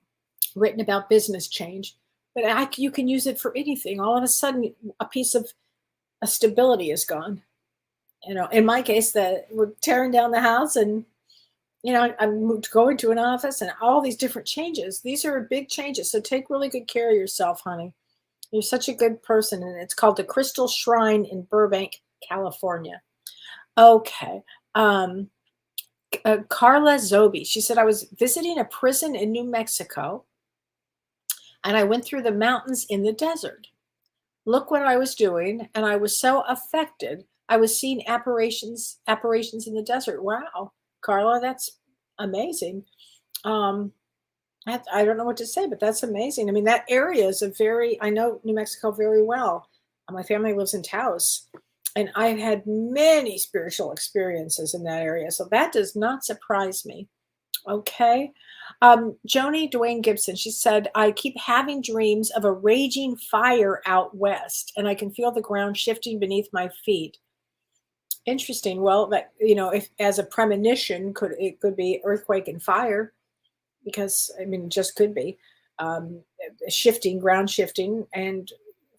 [SPEAKER 2] written about business change. But you can use it for anything. All of a sudden, a piece of a stability is gone. In my case, that we're tearing down the house, and I'm going to an office, and all these different changes. These are big changes. So take really good care of yourself, honey. You're such a good person. And it's called the Crystal Shrine in Burbank, California. Okay. Carla Zobi. She said, I was visiting a prison in New Mexico, and I went through the mountains in the desert. Look what I was doing, and I was so affected. I was seeing apparitions in the desert. Wow. Carla, that's amazing. I don't know what to say, but that's amazing. I mean, that area is I know New Mexico very well. My family lives in Taos, and I've had many spiritual experiences in that area. So that does not surprise me. Okay. Joni Dwayne Gibson, she said, I keep having dreams of a raging fire out west, and I can feel the ground shifting beneath my feet. Interesting. Well, that, if as a premonition, it could be earthquake and fire, because it just could be ground shifting and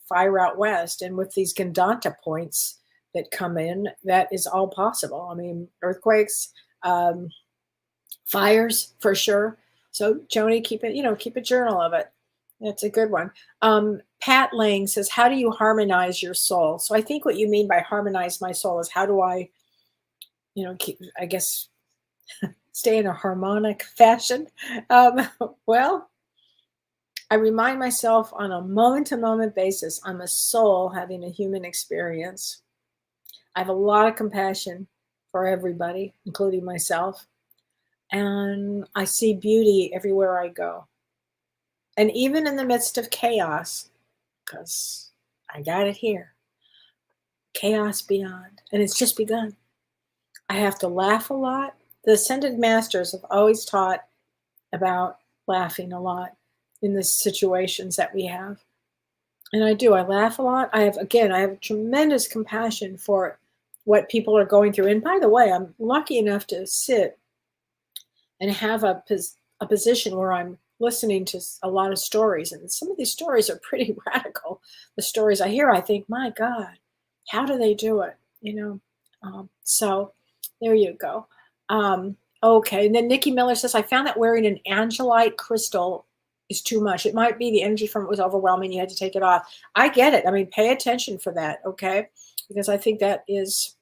[SPEAKER 2] fire out west. And with these Gandanta points that come in, that is all possible. I mean, earthquakes, fires for sure. So Joni, keep a journal of it. That's a good one. Pat Lang says, how do you harmonize your soul? So I think what you mean by harmonize my soul is how do I, stay in a harmonic fashion? Well, I remind myself on a moment-to-moment basis, I'm a soul having a human experience. I have a lot of compassion for everybody, including myself. And I see beauty everywhere I go. And even in the midst of chaos, because I got it here, chaos beyond, and it's just begun. I have to laugh a lot. The Ascended Masters have always taught about laughing a lot in the situations that we have. And I do. I laugh a lot. I have tremendous compassion for what people are going through. And by the way, I'm lucky enough to sit and have a position where I'm listening to a lot of stories. And some of these stories are pretty radical. The stories I hear, I think, my God, how do they do it? So there you go. Okay. And then Nikki Miller says, I found that wearing an angelite crystal is too much. It might be the energy from it was overwhelming. You had to take it off. I get it. I mean, pay attention for that. Okay. Because I think that is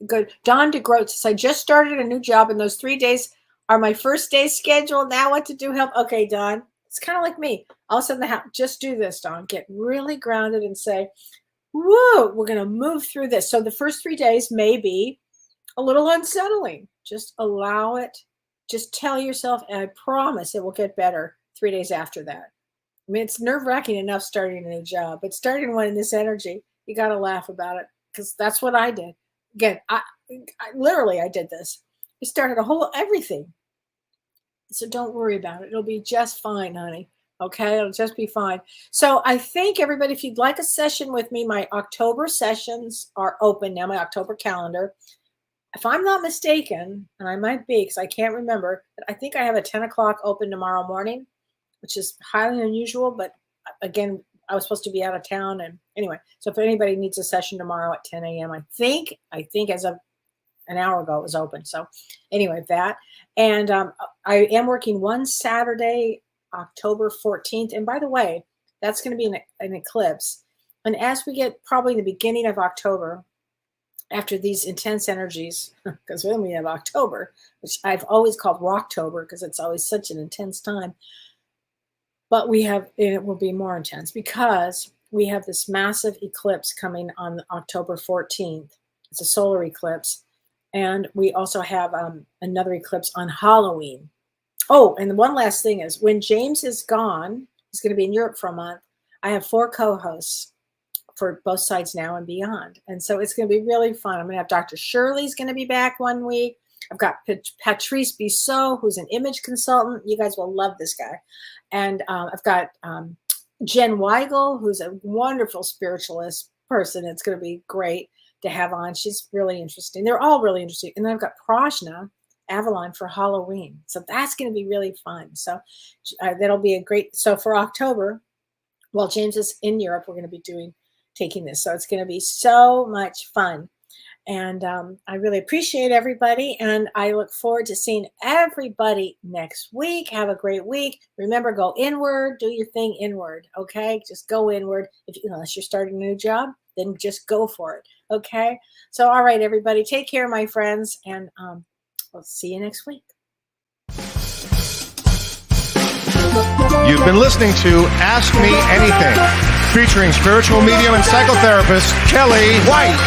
[SPEAKER 2] good. Don DeGroat says, I just started a new job and those 3 days are my first day scheduled. Now what to do? Help. Okay, Don. It's kind of like me. All of a sudden, just do this, Don. Get really grounded and say, whoa, we're going to move through this. So the first 3 days may be a little unsettling. Just allow it. Just tell yourself, and I promise it will get better 3 days after that. I mean, it's nerve-wracking enough starting a new job, but starting one in this energy, you got to laugh about it because that's what I did. Again, I literally did this. I started everything. So don't worry about it. It'll be just fine, honey. Okay, it'll just be fine. So I think everybody, if you'd like a session with me, my October sessions are open now, my October calendar. If I'm not mistaken, and I might be because I can't remember, but I think I have a 10 o'clock open tomorrow morning, which is highly unusual. But again, I was supposed to be out of town. And anyway, so if anybody needs a session tomorrow at 10 a.m., I think as of an hour ago it was open. So anyway, that. And I am working one Saturday, October 14th. And by the way, that's going to be an eclipse. And as we get probably the beginning of October, after these intense energies, because then we have October, which I've always called Rocktober because it's always such an intense time. But it will be more intense because we have this massive eclipse coming on October 14th. It's a solar eclipse. And we also have another eclipse on Halloween. Oh, and one last thing is when James is gone, he's going to be in Europe for a month. I have 4 co-hosts for both sides now and beyond. And so it's going to be really fun. I'm going to have Dr. Shirley's going to be back one week. I've got Patrice Bissot, who's an image consultant. You guys will love this guy. And I've got Jen Weigel, who's a wonderful spiritualist person. It's going to be great to have on. She's really interesting. They're all really interesting. And then I've got Prajna Avalon for Halloween. So that's going to be really fun. So that'll be a great, so for October, while James is in Europe, we're going to be taking this. So it's going to be so much fun. And I really appreciate everybody. And I look forward to seeing everybody next week. Have a great week. Remember, go inward, do your thing inward. Okay. Just go inward. Unless you're starting a new job, then just go for it. Okay. So, all right, everybody, take care, my friends. And we'll see you next week.
[SPEAKER 1] You've been listening to Ask Me Anything, featuring spiritual medium and psychotherapist Kellee White.